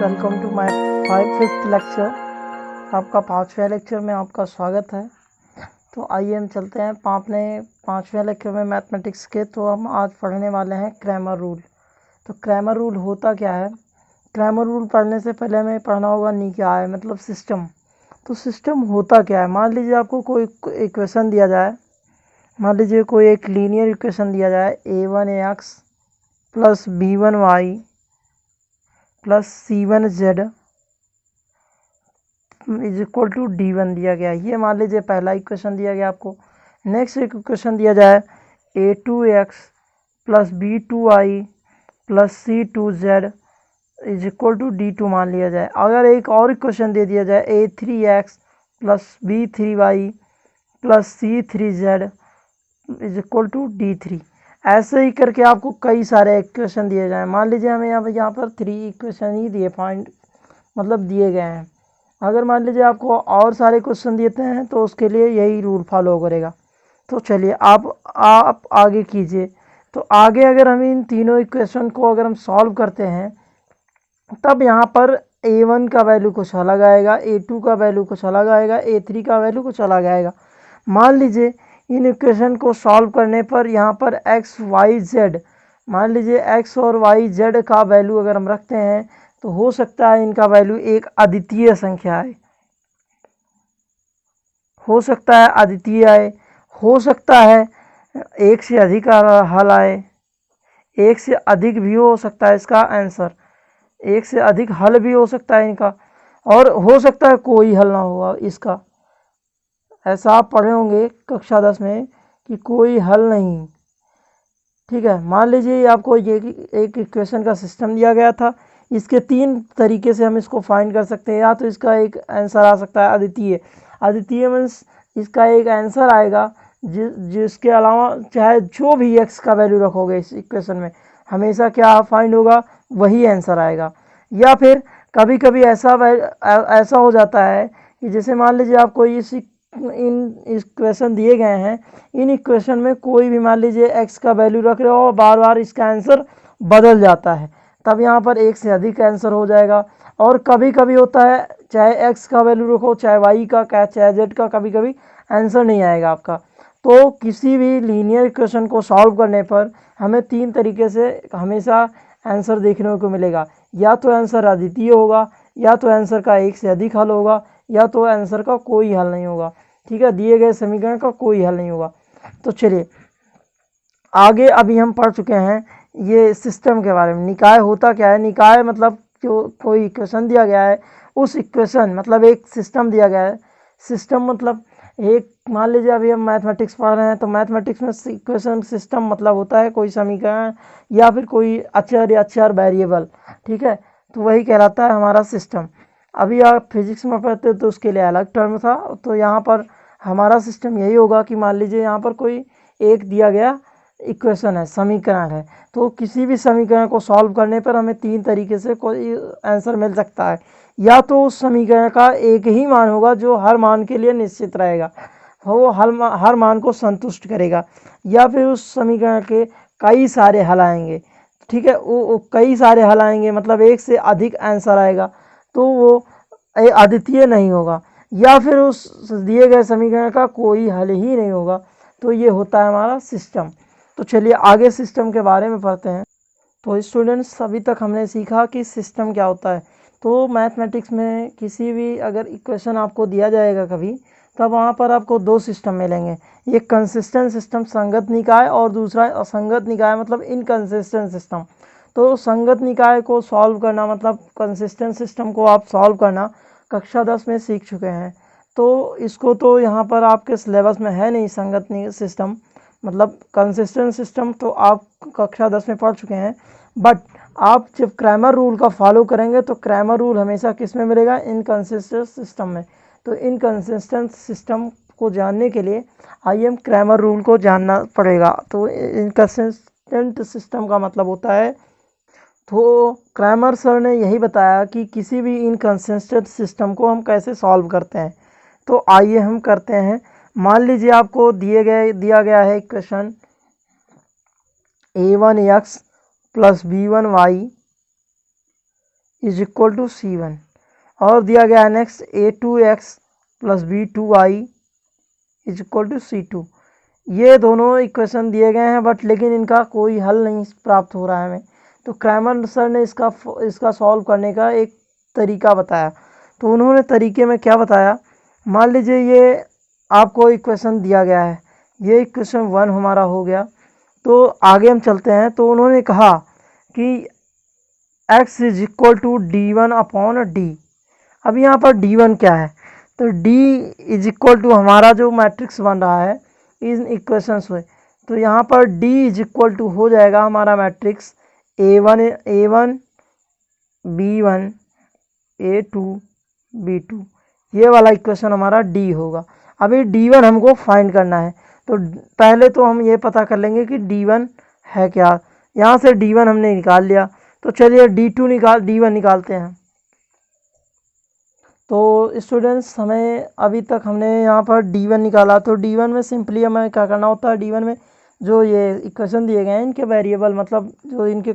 Welcome to my fifth lecture. आपका 5वें lecture में आपका स्वागत है। तो आइए हम चलते हैं अपने 5वें लेक्चर में मैथमेटिक्स के। तो हम आज पढ़ने वाले हैं क्रैमर रूल। तो क्रैमर रूल होता क्या है? क्रैमर रूल पढ़ने से पहले हमें पढ़ना होगा निकाय मतलब सिस्टम। तो सिस्टम होता क्या है? मान लीजिए आपको कोई इक्वेशन दिया जाए, मान लीजिए कोई एक लीनियर इक्वेशन दिया जाए a1x plus b1y plus c1z is equal to d1 दिया गया। ये मान लीजिए पहला इक्वेशन दिया गया आपको। नेक्स्ट एक इक्वेशन दिया जाए a2x plus b2y plus c2z is equal to d2 मान लिया जाए। अगर एक और इक्वेशन दे दिया जाए a3x plus b3y plus c3z is equal to d3, ऐसे ही करके आपको कई सारे इक्वेशन दिए जाए। मान लीजिए हमें यहाँ पर 3 इक्वेशन ही दिए दिए गए हैं। अगर मान लीजिए आपको और सारे क्वेश्चन देते हैं तो उसके लिए यही रूल फॉलो करेगा। तो चलिए आप आगे कीजिए। तो आगे अगर हम इन तीनों इक्वेशन को अगर हम सॉल्व करते हैं तब यहाँ पर a1 का वैल्यू कुछ अलग आएगा, a2 का वैल्यू कुछ अलग आएगा, a3 का वैल्यू कुछ अलग आएगा। मान लीजिए इन इक्वेशन को सॉल्व करने पर यहाँ पर x y z, मान लीजिए x और y z का वैल्यू अगर हम रखते हैं तो हो सकता है इनका वैल्यू एक अद्वितीय संख्या है, हो सकता है अद्वितीय आए, हो सकता है एक से अधिक हल आए, एक से अधिक भी हो सकता है इसका आंसर, एक से अधिक हल भी हो सकता है इनका, और हो सकता है कोई हल ना हुआ इसका। ऐसा आप पढ़े होंगे कक्षा 10 में कि कोई हल नहीं। ठीक है, मान लीजिए आपको ये एक इक्वेशन का सिस्टम दिया गया था। इसके 3 तरीके से हम इसको फाइंड कर सकते हैं। या तो इसका एक आंसर आ सकता है अद्वितीय, अद्वितीय मीन्स इसका एक आंसर आएगा जिसके अलावा चाहे जो भी x का वैल्यू रखोगे इस इक्वेशन में हमेशा क्या फाइंड होगा, वही आंसर आएगा। या फिर कभी कभी ऐसा हो जाता है कि जैसे मान लीजिए आपको इन इक्वेशन दिए गए हैं, इन इक्वेशन में कोई भी मान लीजिए x का वैल्यू रख रहे हो और बार बार इसका आंसर बदल जाता है, तब यहाँ पर एक से अधिक आंसर हो जाएगा। और कभी कभी होता है चाहे x का वैल्यू रखो, चाहे y का, चाहे z का, कभी कभी आंसर नहीं आएगा आपका। तो किसी भी लीनियर इक्वेशन को सॉल्व करने पर हमें 3 तरीके से हमेशा आंसर देखने को मिलेगा। या तो आंसर अद्वितीय होगा, या तो आंसर का एक से अधिक हल होगा, या तो आंसर का कोई हल नहीं होगा। ठीक है, दिए गए समीकरण का कोई हल नहीं होगा। तो चलिए आगे अभी हम पढ़ चुके हैं ये सिस्टम के बारे में। निकाय होता क्या है? निकाय मतलब जो कोई इक्वेशन दिया गया है, उस इक्वेशन मतलब एक सिस्टम दिया गया है। सिस्टम मतलब एक, मान लीजिए अभी हम मैथमेटिक्स पढ़ रहे हैं तो मैथमेटिक्स में इक्वेशन सिस्टम मतलब होता है कोई समीकरण या फिर कोई अचर या अचर वेरिएबल। ठीक है, तो वही कहलाता है हमारा सिस्टम। अभी आप फिजिक्स में पढ़ते तो उसके लिए अलग टर्म था। तो यहाँ पर हमारा सिस्टम यही होगा कि मान लीजिए यहाँ पर कोई एक दिया गया इक्वेशन है, समीकरण है, तो किसी भी समीकरण को सॉल्व करने पर हमें 3 तरीके से कोई आंसर मिल सकता है। या तो उस समीकरण का एक ही मान होगा जो हर मान के लिए निश्चित रहेगा, वो हर मान को संतुष्ट करेगा, या फिर उस समीकरण के कई सारे हल आएंगे। ठीक है, वो कई सारे हल आएंगे मतलब एक से अधिक आंसर आएगा, तो वो अद्वितीय नहीं होगा, या फिर उस दिए गए समीकरण का कोई हल ही नहीं होगा। तो ये होता है हमारा सिस्टम। तो चलिए आगे सिस्टम के बारे में पढ़ते हैं। तो स्टूडेंट्स अभी तक हमने सीखा कि सिस्टम क्या होता है। तो मैथमेटिक्स में किसी भी अगर इक्वेशन आपको दिया जाएगा कभी, तब वहाँ पर आपको 2 सिस्टम मिलेंगे, एक कंसिस्टेंट सिस्टम संगत निकाय और दूसरा असंगत निकाय मतलब इनकंसिस्टेंट सिस्टम। तो संगत निकाय को सॉल्व करना मतलब कंसिस्टेंट सिस्टम को आप सॉल्व करना कक्षा 10 में सीख चुके हैं। तो इसको तो यहाँ पर आपके सिलेबस में है नहीं, संगत सिस्टम मतलब कंसिस्टेंट सिस्टम तो आप कक्षा 10 में पढ़ चुके हैं। बट आप जब क्रैमर रूल का फॉलो करेंगे तो क्रैमर रूल हमेशा किस में मिलेगा? इनकंसिस्टेंट सिस्टम में। तो इनकंसिस्टेंट सिस्टम को जानने के लिए आइए हम क्रैमर रूल को जानना पड़ेगा। तो इनकंसिस्टेंट सिस्टम का मतलब होता है, तो क्रैमर सर ने यही बताया कि किसी भी इनकंसिस्टेंट सिस्टम को हम कैसे सॉल्व करते हैं। तो आइए हम करते हैं। मान लीजिए आपको दिया गया है equation a1x plus b1y is equal to C1। और दिया गया है next A2x plus B2y is equal to C2। ये दोनों इक्वेशन दिए गए हैं बट लेकिन इनका कोई हल नहीं प्राप्त हो रहा है हमें। तो क्रैमर सर ने इसका सॉल्व करने का एक तरीका बताया। तो उन्होंने तरीके में क्या बताया, मान लीजिए ये आपको इक्वेशन दिया गया है, ये इक्वेशन 1 हमारा हो गया। तो आगे हम चलते हैं। तो उन्होंने कहा कि x is equal to D1 upon D। अब यहाँ पर D1 क्या है, तो D इज इक्वल टू हमारा जो मैट्रिक्स बन रहा है इन इक्वेशंस में, तो यहाँ पर D इज इक्वल टू हो जाएगा हमारा matrix A1 B1 A2 B2। ये वाला इक्वेशन हमारा D होगा। अभी D1 हमको फाइंड करना है। तो पहले तो हम ये पता कर लेंगे कि D1 है क्या। यहाँ से D1 हमने निकाल लिया। तो चलिए D1 निकालते हैं। तो स्टूडेंट्स हमें अभी तक हमने यहाँ पर D1 निकाला। तो D1 में सिंपली हमें क्या करना होता है, D1 में जो ये इक्वेशन दिए गए हैं इनके वेरिएबल मतलब जो इनके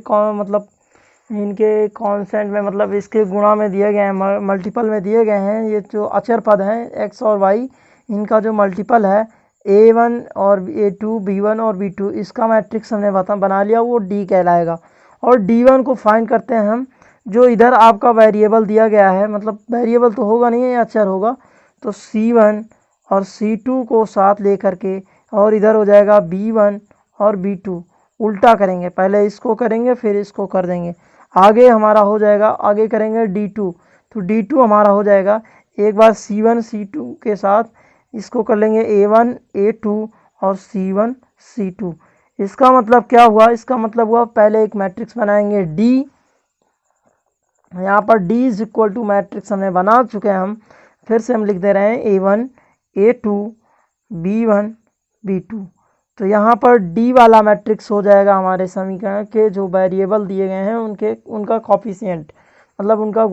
इनके कॉन्स्टेंट में मतलब इसके गुणा में दिए गए हैं, मल्टीपल में दिए गए हैं, ये जो अचर पद हैं x और y, इनका जो मल्टीपल है A1 और A2 B1 और B2, इसका मैट्रिक्स हमने बना लिया, वो D कहलाएगा। और D1 को फाइंड करते हैं हम, जो इधर आपका वेरिएबल दिया गया है, मतलब वेरिएबल तो होगा नहीं, ये अचर होगा। तो C1 और C2 को साथ लेकर के और इधर हो जाएगा B1 और B2, उल्टा करेंगे, पहले इसको करेंगे फिर इसको कर देंगे। आगे हमारा हो जाएगा, आगे करेंगे D2, तो D2 हमारा हो जाएगा एक बार C1 C2 के साथ इसको कर लेंगे A1 A2 और C1 C2। इसका मतलब क्या हुआ, इसका मतलब हुआ पहले एक मैट्रिक्स बनाएंगे D, यहाँ पर D is equal to matrix हमने बना चुके हैं हम, फिर से हम लिख दे रहे हैं A1 A2 B1 B2। तो यहाँ पर D वाला मैट्रिक्स हो जाएगा हमारे समीकरण के जो वेरिएबल दिए गए हैं उनका कॉफिशिएंट, मतलब उनका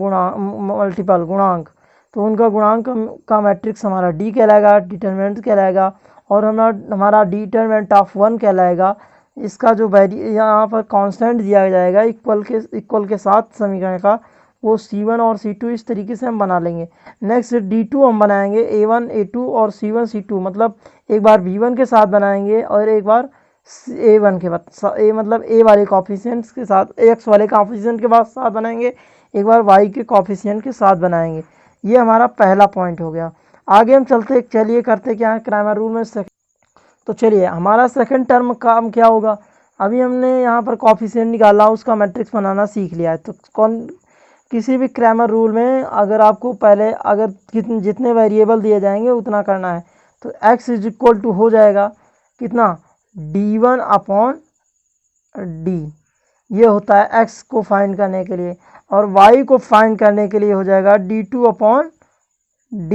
मल्टीपल गुणांक। तो उनका गुणांक का मैट्रिक्स हमारा D कहलाएगा, डिटरमिनेंट कहलाएगा, और हमारा डिटरमिनेंट ऑफ 1 कहलाएगा। इसका जो यहाँ पर कांस्टेंट दिया जाएगा इक्वल के साथ समीकरण का, वो C1 और C2 इस तरीके से हम बना लेंगे। नेक्स्ट D2 हम बनाएंगे A1 A2 और C1 C2, मतलब एक बार B1 के साथ बनाएंगे और एक बार A1 के बाद मतलब A वाले कॉफिशिएंट्स के साथ, X वाले कॉफिशिएंट के बाद साथ बनाएंगे, एक बार Y के कॉफिशिएंट के साथ बनाएंगे। ये हमारा पहला पॉइंट हो गया। आगे हम चलिए करते क्या है क्रैमर रूल में तो चलिए हमारा सेकंड टर्म काम क्या होगा। अभी हमने यहाँ पर कॉफिशिएंट निकाला, उसका मैट्रिक्स बनाना सीख लिया है। तो किसी भी क्रैमर रूल में अगर आपको पहले जितने वेरिएबल दिए जाएंगे उतना करना है। तो x इज इक्वल टू हो जाएगा कितना, D1 अपॉन D, ये होता है x को फाइंड करने के लिए, और y को फाइंड करने के लिए हो जाएगा D2 अपॉन D,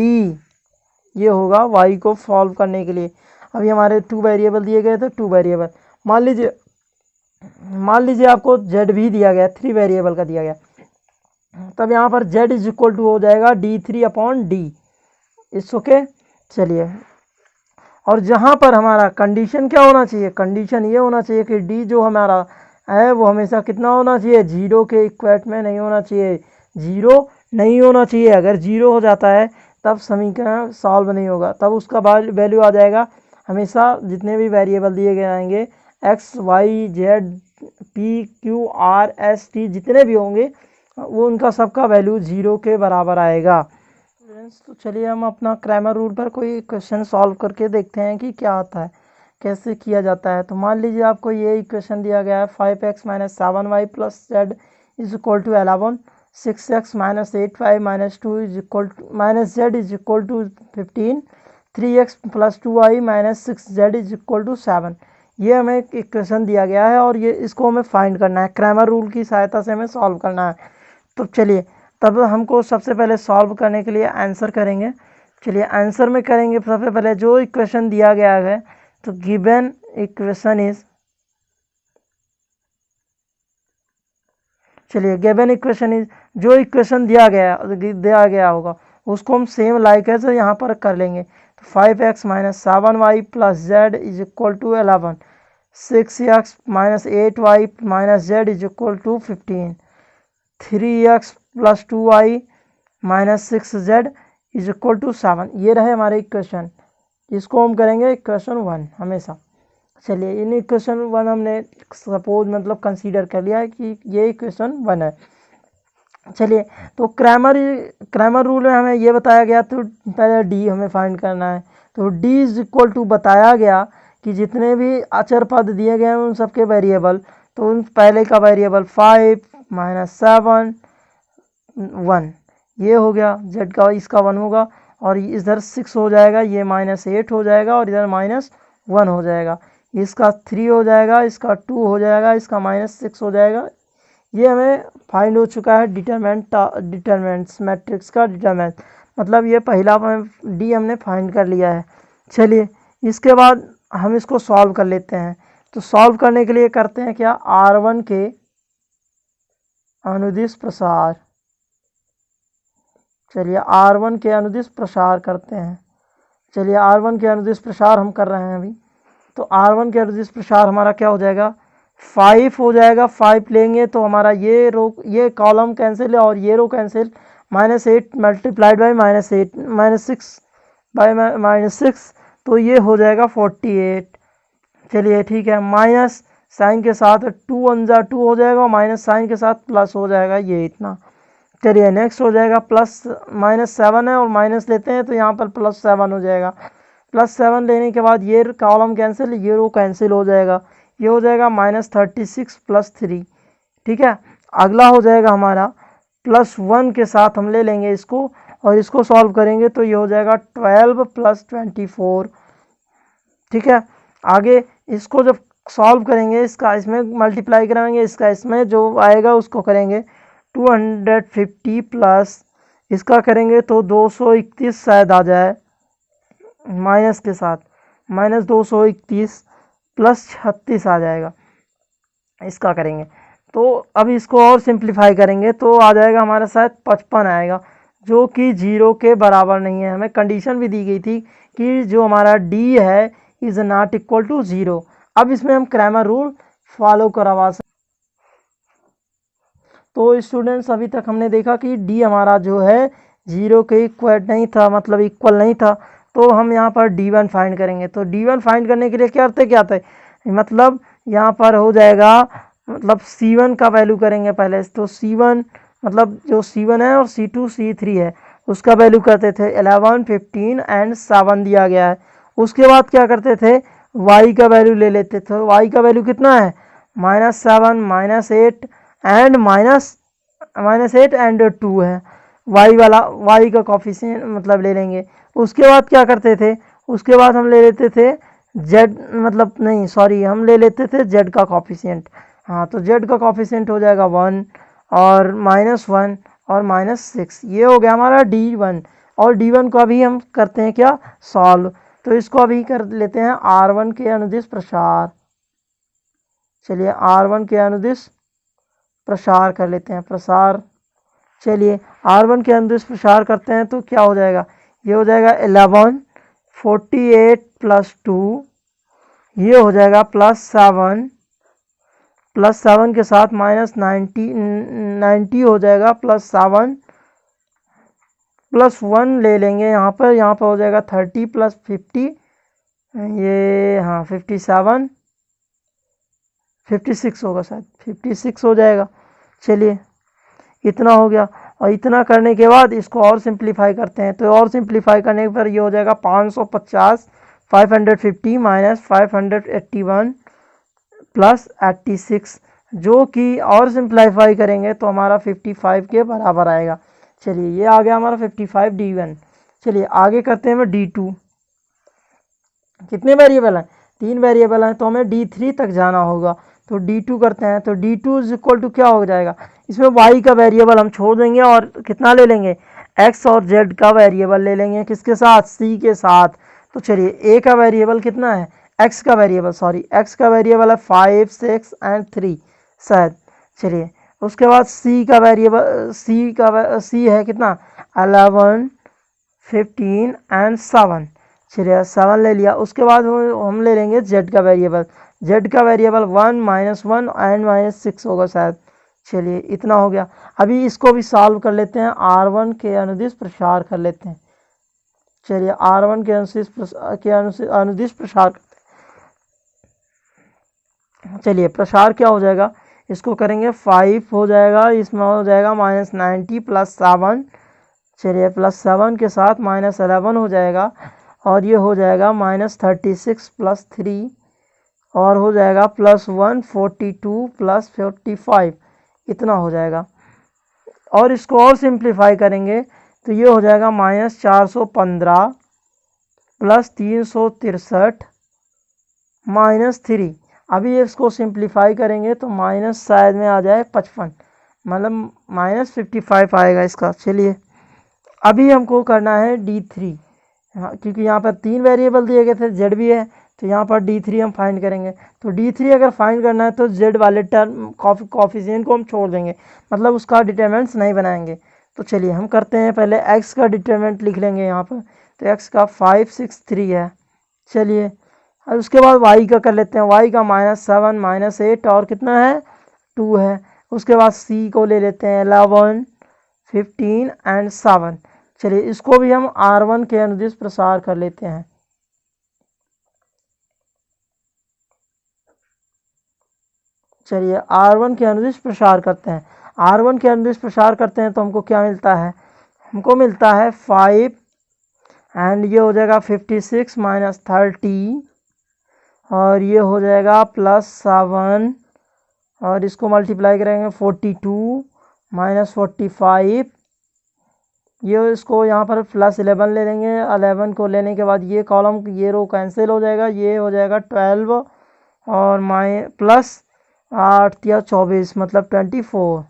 ये होगा y को सॉल्व करने के लिए। अभी हमारे 2 वेरिएबल दिए गए थे, 2 वेरिएबल मान लीजिए आपको z भी दिया गया, 3 वेरिएबल का दिया गया, तब यहाँ पर z इज इक्वल टू हो जाएगा D3 upon D। It's okay. चलिए, और जहाँ पर हमारा कंडीशन क्या होना चाहिए, कंडीशन ये होना चाहिए कि D जो हमारा है वो हमेशा कितना होना चाहिए, 0 के इक्वेट में नहीं होना चाहिए, 0 नहीं होना चाहिए। अगर 0 हो जाता है तब समीकरण सॉल्व नहीं होगा, तब उसका वैल्यू आ जाएगा हमेशा जितने भी वेरिएबल दिए गए आएंगे x y z p q r s t जितने भी होंगे वो उनका सबका वैल्यू 0 के बराबर आएगा। तो चलिए हम अपना क्रैमर रूल पर कोई क्वेश्चन सॉल्व करके देखते हैं कि क्या आता है, कैसे किया जाता है। तो मान लीजिए आपको ये इक्वेशन दिया गया है 5x - 7y + z is equal to 11, 6x - 8y - 2 is equal to -z is equal to 15, 3x + 2y - 6z is equal to 7। ये हमें एक इक्वेशन दिया गया है और ये इसको हमें फाइंड करना है, क्रैमर रूल की सहायता से हमें सॉल्व करना है। तो चलिए, तब हमको सबसे पहले सॉल्व करने के लिए आंसर करेंगे। चलिए आंसर में करेंगे सबसे पहले जो इक्वेशन दिया गया है। तो गिवन इक्वेशन इज, चलिए गिवन इक्वेशन इज, जो इक्वेशन दिया गया होगा उसको हम सेम लाइक ऐसे यहाँ पर कर लेंगे। तो 5x - 7y + z is equal to 11, 6x - 8y - z is equal to 15, 3x plus 2y minus 6z is equal to 7। ये रहे हमारे इक्वेशन, इसको हम करेंगे इक्वेशन 1 हमेशा। चलिए इन इक्वेशन 1 हमने सपोज मतलब कंसीडर कर लिया है कि ये इक्वेशन 1 है। चलिए तो क्रैमर रूल में हमें ये बताया गया, तो पहले डी हमें फाइंड करना है। तो डी इज इक्वल टू बताया गया कि जितने भी अचर पद दिए गए हैं उन सबके वेरिएबल, तो उन पहले का वेरिएबल 5 माइनस 7 1 ये हो गया, जेड का इसका 1 होगा, और इधर 6 हो जाएगा, ये माइनस 8 हो जाएगा, और इधर माइनस 1 हो जाएगा, इसका 3 हो जाएगा, इसका 2 हो जाएगा, इसका माइनस 6 हो जाएगा। ये हमें फाइंड हो चुका है डिटरमिनेंट्स मैट्रिक्स का डिटरमिनेंट, मतलब ये पहला डी हमने फाइंड कर लिया है। चलिए इसके बाद हम इसको सॉल्व कर लेते हैं। तो सॉल्व करने के लिए करते हैं क्या, R1 के अनुदिश प्रसार। चलिए R1 के अनुदिश प्रसार करते हैं। चलिए R1 के अनुदिश प्रसार हम कर रहे हैं अभी। तो R1 के अनुदिश प्रसार हमारा क्या हो जाएगा, 5 हो जाएगा। 5 लेंगे तो हमारा ये कॉलम कैंसिल है और ये रो कैंसिल, -8 मल्टीप्लाइड बाई -6 बाई -6, तो ये हो जाएगा 48। चलिए ठीक है, माइनस साइन के साथ 2 1 जा 2 हो जाएगा, और माइनस साइन के साथ प्लस हो जाएगा, ये इतना। चलिए नेक्स्ट हो जाएगा प्लस -7 है और माइनस लेते हैं तो यहाँ पर +7 हो जाएगा। +7 लेने के बाद ये कॉलम कैंसिल, ये रो कैंसिल हो जाएगा, ये हो जाएगा -36 + 3। ठीक है, अगला हो जाएगा हमारा +1 के साथ हम ले लेंगे इसको, और इसको सॉल्व करेंगे तो ये हो जाएगा 12 + 24। ठीक है, आगे इसको जब सॉल्व करेंगे, इसका इसमें मल्टीप्लाई कराएंगे, इसका इसमें जो आएगा उसको करेंगे 250 प्लस इसका करेंगे तो 231 शायद आ जाए, माइनस के साथ -231 + 36 आ जाएगा, इसका करेंगे। तो अब इसको और सिंप्लीफाई करेंगे तो आ जाएगा हमारा शायद 55 आएगा, जो कि 0 के बराबर नहीं है। हमें कंडीशन भी दी गई थी कि जो हमारा डी है इज़ नॉट इक्वल टू 0। अब इसमें हम क्रैमर रूल फॉलो करवा सकते। तो स्टूडेंट्स अभी तक हमने देखा कि डी हमारा जो है 0 के इक्वल नहीं था, मतलब इक्वल नहीं था, तो हम यहाँ पर D1 फाइंड करेंगे। तो D1 फाइंड करने के लिए क्या थे, मतलब यहाँ पर हो जाएगा, मतलब C1 का वैल्यू करेंगे पहले। तो C1 मतलब जो C1 है और C2 C3 है उसका वैल्यू करते थे 11 15 एंड 7 दिया गया है। उसके बाद क्या करते थे, y का वैल्यू ले लेते थे। y का वैल्यू कितना है, -7 -8 एंड -8 एंड 2 है, y का कॉफिशिएंट मतलब ले लेंगे। उसके बाद क्या करते थे, उसके बाद हम ले लेते थे z, मतलब नहीं सॉरी, हम ले लेते थे z का कॉफिशिएंट। हाँ, तो z का कॉफिशिएंट हो जाएगा 1 और -1 और -6, ये हो गया हमारा D1। और D1 को अभी हम करते हैं क्या, सॉल्व। तो इसको अभी कर लेते हैं R1 के अनुदिश प्रसार। चलिए R1 के अनुदिश प्रसार कर लेते हैं, प्रसार। चलिए R1 के अनुदिश प्रसार करते हैं तो क्या हो जाएगा, ये हो जाएगा 11 48 + 2, ये हो जाएगा +7 के साथ -90 हो जाएगा, +7 +1 ले लेंगे यहाँ पर हो जाएगा 30 + 50, ये हाँ 57 56 होगा शायद, 56 हो जाएगा। चलिए इतना हो गया, और इतना करने के बाद इसको और सिंप्लीफाई करते हैं। तो और सिंप्लीफाई करने पर ये हो जाएगा 550 550 -581 + 86, जो कि और सिंप्लीफाई करेंगे तो हमारा 55 के बराबर आएगा। चलिए ये आ गया हमारा 55 D1। चलिए आगे करते हैं D2। कितने वेरिएबल हैं, 3 वेरिएबल हैं, तो हमें D3 तक जाना होगा। तो D2 करते हैं। तो D2 इज इक्वल टू क्या हो जाएगा, इसमें y का वेरिएबल हम छोड़ देंगे और कितना ले लेंगे, x और z का वेरिएबल ले लेंगे, किसके साथ, c के साथ। तो चलिए a का वेरिएबल कितना है, x का वेरिएबल है 5 6 एंड 3 शायद। चलिए उसके बाद c का वेरिएबल c है कितना, 11 15 एंड 7। चलिए 7 ले लिया। उसके बाद हम ले लेंगे z का वेरिएबल 1 -1 एंड -6 होगा शायद। चलिए इतना हो गया। अभी इसको भी सॉल्व कर लेते हैं, R1 के अनुदिश प्रसार कर लेते हैं। चलिए R1 के अनुदिश प्रसार करते हैं। चलिए प्रसार क्या हो जाएगा, इसको करेंगे 5 हो जाएगा, इसमें हो जाएगा -90 + 7। चलिए +7 के साथ -11 हो जाएगा, और ये हो जाएगा -36 + 3, और हो जाएगा +1 42 + 45, इतना हो जाएगा। और इसको और सिंप्लीफाई करेंगे तो ये हो जाएगा -415 + 363 -3। अभी इसको सिंप्लीफाई करेंगे तो माइनस शायद में आ जाए 55, मतलब -55 आएगा इसका। चलिए अभी हमको करना है D3, हाँ, क्योंकि यहाँ पर 3 वेरिएबल दिए गए थे, Z भी है, तो यहाँ पर D3 हम फाइंड करेंगे। तो D3 अगर फाइंड करना है तो Z वाले टर्म कॉफिशिएंट को हम छोड़ देंगे, मतलब उसका डिटरमिनेंट्स नहीं बनाएंगे। तो चलिए हम करते हैं, पहले x का डिटरमिनेंट लिख लेंगे यहाँ पर, तो x का 563 है। चलिए अब उसके बाद y का कर लेते हैं, y का -7 -8 और कितना है 2 है। उसके बाद c को ले लेते हैं 11 15 एंड 7। चलिए इसको भी हम R1 के अनुदिश प्रसार कर लेते हैं। चलिए R1 के अनुदिश प्रसार करते हैं। R1 के अनुदिश प्रसार करते हैं तो हमको क्या मिलता है, हमको मिलता है 5 एंड ये हो जाएगा 56 -30, और ये हो जाएगा +7, और इसको मल्टीप्लाई करेंगे 42 -45, ये इसको यहाँ पर +11 ले लेंगे। 11 को लेने के बाद ये कॉलम ये रो कैंसिल हो जाएगा, ये हो जाएगा 12 और +8 या 24 मतलब 24,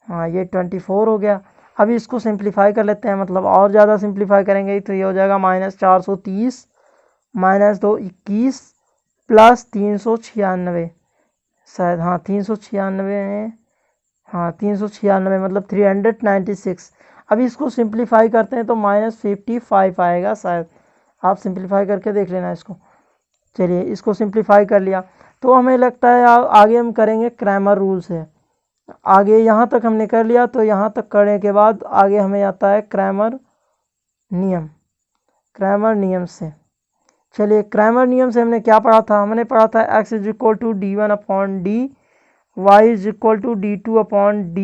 हाँ ये 24 हो गया। अभी इसको सिंप्लीफाई कर लेते हैं, मतलब और ज़्यादा सिंप्लीफाई करेंगे तो ये हो जाएगा -430 -2 21 +396, शायद हाँ 396 है, हाँ 396 मतलब 396। अभी इसको सिंप्लीफाई करते हैं तो -55 आएगा, शायद आप सिंप्लीफाई करके देख लेना इसको। चलिए इसको सिंप्लीफाई कर लिया तो हमें लगता है आगे हम करेंगे क्रैमर रूल से। आगे यहाँ तक हमने कर लिया, तो यहाँ तक करने के बाद आगे हमें आता है क्रैमर नियम से। चलिए क्रैमर नियम से हमने क्या पढ़ा था, हमने पढ़ा था x = d1/d, y = d2/d,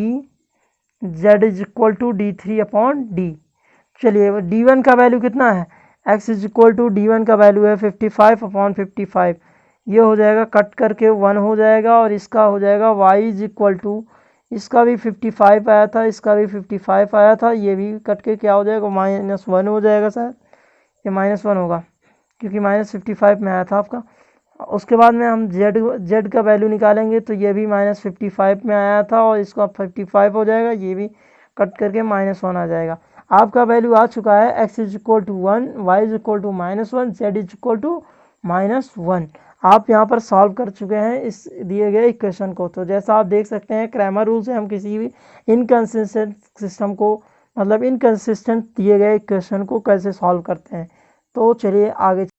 z = d3/d। चलिए d1 का वैल्यू कितना है, x = d1 का वैल्यू है 55/55, ये हो जाएगा कट करके 1 हो जाएगा, और इसका हो जाएगा y = इसका भी 55 आया था, इसका भी 55 आया था, ये भी कट के क्या हो जाएगा -1 हो जाएगा, शायद ये -1 होगा क्योंकि -55 में आया था आपका। उसके बाद में हम z का वैल्यू निकालेंगे तो ये भी -55 में आया था, और इसका 55 हो जाएगा, ये भी कट करके -1 आ जाएगा। आपका वैल्यू आ चुका है x = 1, y = -1, z = -1। आप यहाँ पर सॉल्व कर चुके हैं इस दिए गए इक्वेशन को। तो जैसा आप देख सकते हैं क्रैमर रूल से हम किसी भी इनकंसिस्टेंट सिस्टम को, मतलब इनकंसिस्टेंट दिए गए इक्वेशन को कैसे सॉल्व करते हैं। तो चलिए आगे